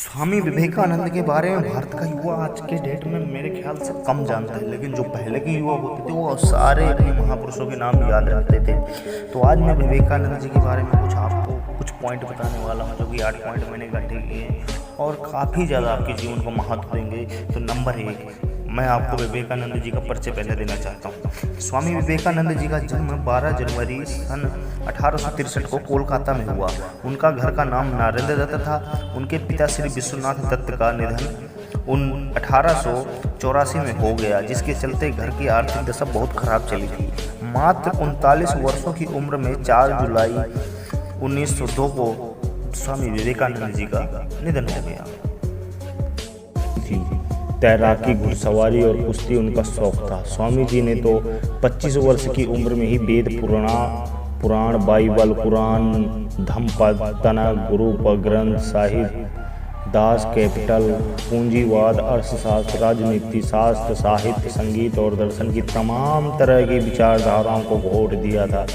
स्वामी विवेकानंद के बारे में भारत का युवा आज के डेट में मेरे ख्याल से कम जानता है, लेकिन जो पहले के युवा होते थे वो सारे अपने महापुरुषों के नाम याद रखते थे। तो आज मैं विवेकानंद जी के बारे में आपको कुछ पॉइंट बताने वाला हूँ, जो कि 8 पॉइंट मैंने इकट्ठे किए हैं और काफ़ी ज़्यादा आपके जीवन को महत्व देंगे। तो नंबर 1, मैं आपको विवेकानंद जी का परिचय पहले देना चाहता हूँ। स्वामी विवेकानंद जी का जन्म 12 जनवरी सन 1863 को कोलकाता में हुआ। उनका घर का नाम नरेंद्र दत्त था। उनके पिता श्री विश्वनाथ दत्त का निधन 1884 में हो गया, जिसके चलते घर की आर्थिक दशा बहुत खराब चली थी। मात्र 39 वर्षों की उम्र में 4 जुलाई 1902 को स्वामी विवेकानंद जी का निधन हो गया। तैराकी, घुड़सवारी और कुश्ती उनका शौक था। स्वामी जी ने तो 25 वर्ष की उम्र में ही Veda Purana, Bible, Quran, धम्मपत्तना, Guru Granth Sahib, Das Kapital, पूंजीवाद, अर्थशास्त्र, राजनीति शास्त्र, साहित्य, संगीत और दर्शन की तमाम तरह की विचारधाराओं को वोट दिया था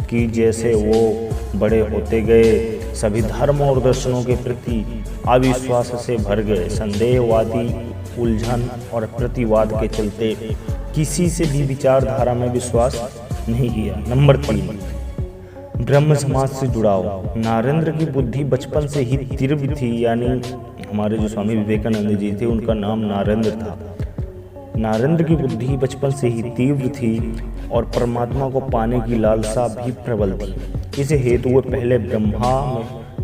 कि जैसे वो बड़े होते गए सभी धर्म और दर्शनों के प्रति अविश्वास से भर गए। संदेहवादी, उलझन और प्रतिवाद के चलते किसी से भी विचारधारा में विश्वास नहीं किया। नंबर 3, ब्रह्म समाज से जुड़ाव। नरेंद्र की बुद्धि बचपन से ही तीव्र थी, यानी हमारे जो स्वामी विवेकानंद जी थे उनका नाम नरेंद्र था। नरेंद्र की बुद्धि बचपन से ही तीव्र थी और परमात्मा को पाने की लालसा भी प्रबल थी। इस हेतु वे पहले ब्रह्मा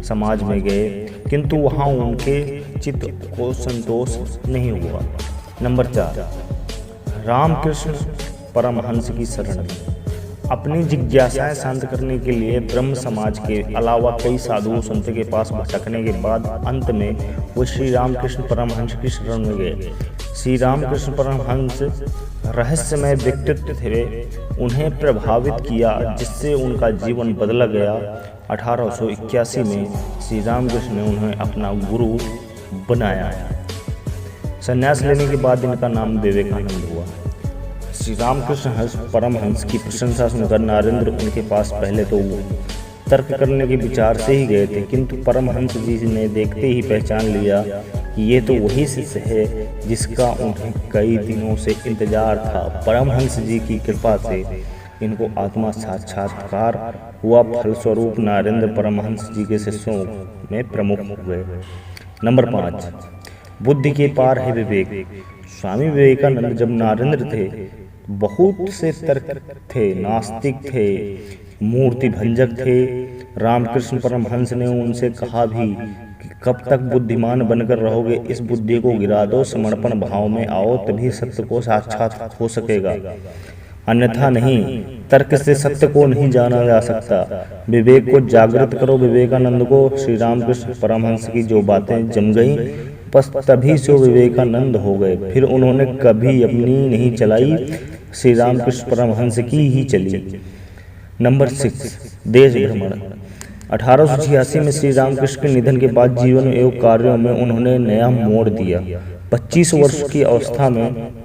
समाज में गए, किंतु वहां उनके चित्त को संतोष नहीं हुआ। नंबर 4, रामकृष्ण परमहंस की शरण में। अपनी जिज्ञासाएं शांत करने के लिए ब्रह्म समाज के अलावा कई साधु संत के पास भटकने के बाद अंत में वो श्री रामकृष्ण परमहंस की शरण में गए। श्री रामकृष्ण परमहंस रहस्यमय व्यक्तित्व थे, उन्हें प्रभावित किया, जिससे उनका जीवन बदला गया। 1881 में श्री रामकृष्ण ने उन्हें अपना गुरु बनाया। संन्यास लेने के बाद इनका नाम विवेकानंद हुआ। श्री रामकृष्ण परमहंस की प्रशंसा सुनकर नरेंद्र उनके पास पहले तो तर्क करने के विचार से ही गए थे, किंतु परमहंस जी ने देखते ही पहचान लिया कि ये तो वही शिष्य है जिसका उन्हें कई दिनों से इंतजार था। परमहंस जी की कृपा से इनको आत्मा साक्षात्कार हुआ। फलस्वरूप नरेंद्र परमहंस जी के शिष्यों में प्रमुख हुए। नंबर 5, बुद्धि के पार है विवेक। स्वामी विवेकानंद जब नरेंद्र थे, बहुत से तर्क थे, नास्तिक थे, मूर्ति भंजक थे। रामकृष्ण परमहंस ने उनसे कहा भी कि कब तक बुद्धिमान बनकर रहोगे, इस बुद्धि को गिरा दो, समर्पण भाव में आओ, तभी सत्य को साक्षात हो सकेगा, अन्यथा नहीं। तर्क से सत्य को नहीं जाना जा सकता। विवेक को जागृत करो। विवेकानंद को श्री रामकृष्ण परमहंस की जो बातें जम गईं, बस तभी से विवेकानंद हो गए। फिर उन्होंने कभी अपनी नहीं चलाई, श्री रामकृष्ण परमहंस की ही चली। नंबर 6, देश भ्रमण। 1886 में श्री रामकृष्ण के निधन के बाद जीवन एवं कार्यों में उन्होंने नया मोड़ दिया। 25 वर्ष की अवस्था में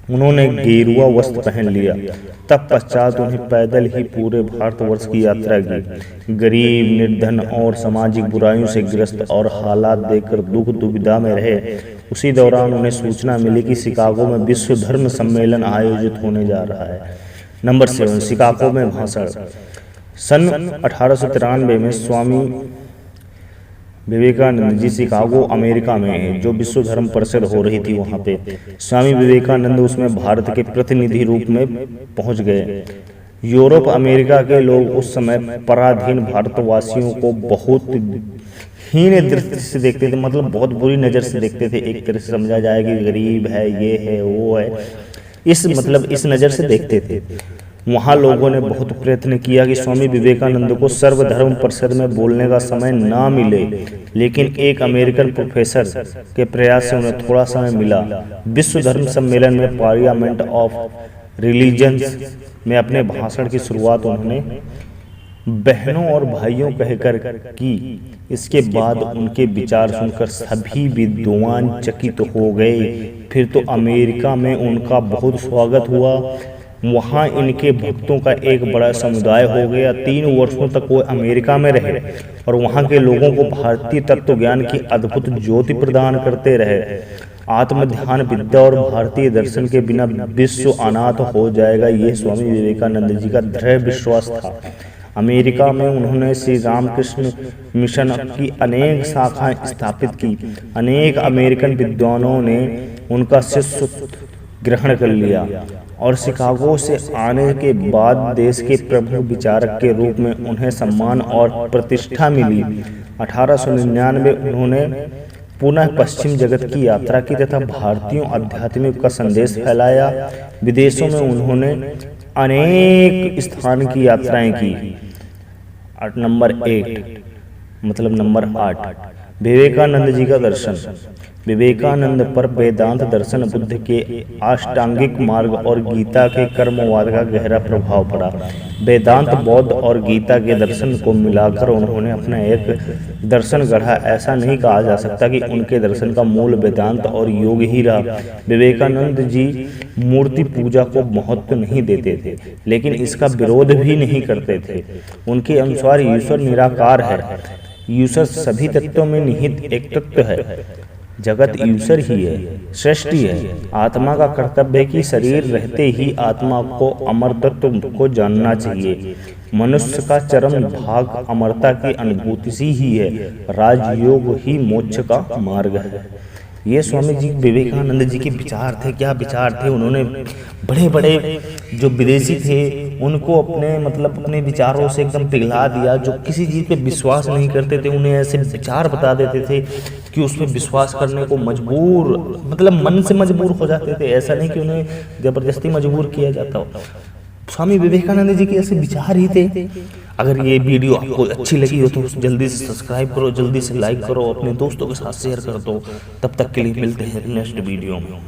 उन्होंने गेरुआ वस्त्र पहन लिया। तब पश्चात उन्हें पैदल ही पूरे भारतवर्ष की यात्रा की। गरीब, निर्धन और सामाजिक बुराइयों से ग्रस्त और हालात देखकर दुख दुविधा में रहे। उसी दौरान उन्हें सूचना मिली कि शिकागो में विश्व धर्म सम्मेलन आयोजित होने जा रहा है। नंबर 7, शिकागो में भाषण। सन 1893 में स्वामी विवेकानंद जी शिकागो अमेरिका में जो विश्व धर्म परिषद हो रही थी, वहाँ पे स्वामी विवेकानंद उसमें भारत के प्रतिनिधि रूप में पहुँच गए। यूरोप, अमेरिका के लोग उस समय पराधीन भारतवासियों को बहुत हीन दृष्टि से देखते थे, मतलब बहुत बुरी नज़र से देखते थे। एक तरह से समझा जाए कि गरीब है, ये है, वो है, इस नज़र से देखते थे। वहाँ लोगों ने बहुत प्रयत्न किया कि स्वामी विवेकानंद को सर्वधर्म परिषद में बोलने का समय ना मिले, लेकिन एक अमेरिकन प्रोफेसर के प्रयास से उन्हें थोड़ा समय मिला। विश्व धर्म सम्मेलन में पार्लियामेंट ऑफ रिलीजन्स में अपने भाषण की शुरुआत उन्होंने बहनों और भाइयों कहकर की। इसके बाद उनके विचार सुनकर सभी विद्वान चकित हो गए। फिर तो अमेरिका में उनका बहुत स्वागत हुआ। वहाँ इनके भक्तों का एक बड़ा समुदाय हो गया। 3 वर्षों तक वो अमेरिका में रहे और वहाँ के लोगों को भारतीय तत्व ज्ञान की अद्भुत ज्योति प्रदान करते रहे। आत्म ध्यान विद्या और भारतीय दर्शन के बिना विश्व अनाथ हो जाएगा, ये स्वामी विवेकानंद जी का दृढ़ विश्वास था। अमेरिका में उन्होंने श्री रामकृष्ण मिशन की अनेक शाखाएं स्थापित की। अनेक अमेरिकन विद्वानों ने उनका शिष्य ग्रहण कर लिया और शिकागो से आने के बाद देश के प्रमुख विचारक के रूप में उन्हें सम्मान और प्रतिष्ठा मिली। 1899 उन्होंने पुनः पश्चिम जगत की यात्रा की तथा भारतीयों आध्यात्मिक का संदेश फैलाया। विदेशों में उन्होंने अनेक स्थान की यात्राएं की। नंबर 8 विवेकानंद जी का दर्शन। विवेकानंद पर वेदांत दर्शन, बुद्ध के अष्टांगिक मार्ग और गीता के कर्मवाद का गहरा प्रभाव पड़ा। वेदांत, बौद्ध और गीता के दर्शन को मिलाकर उन्होंने अपना एक दर्शन गढ़ा। ऐसा नहीं कहा जा सकता कि उनके दर्शन का मूल वेदांत और योग ही रहा। विवेकानंद जी मूर्ति पूजा को महत्व नहीं देते थे, लेकिन इसका विरोध भी नहीं करते थे। उनके अनुसार ईश्वर निराकार है। ईश्वर सभी तत्वों में निहित एक तत्व है। जगत ईश्वर ही है, सृष्टि है। आत्मा का कर्तव्य है कि शरीर रहते ही आत्मा को अमर तत्व को जानना चाहिए। मनुष्य का चरम भाग अमरता की अनुभूति सी ही है। राजयोग ही मोक्ष का मार्ग है। ये स्वामी जी विवेकानंद जी के विचार थे। क्या विचार थे? उन्होंने बड़े बड़े जो विदेशी थे उनको अपने विचारों से एकदम पिघला दिया। जो किसी चीज़ पे विश्वास नहीं करते थे उन्हें ऐसे विचार बता देते थे कि उस पर विश्वास करने को मजबूर, मन से मजबूर हो जाते थे। ऐसा नहीं कि उन्हें जबरदस्ती मजबूर किया जाता हो। स्वामी विवेकानंद जी के ऐसे विचार ही थे। अगर ये वीडियो आपको अच्छी लगी हो तो जल्दी से सब्सक्राइब करो, जल्दी से लाइक करो, अपने दोस्तों के साथ शेयर कर दो। तब तक के लिए मिलते हैं नेक्स्ट वीडियो में।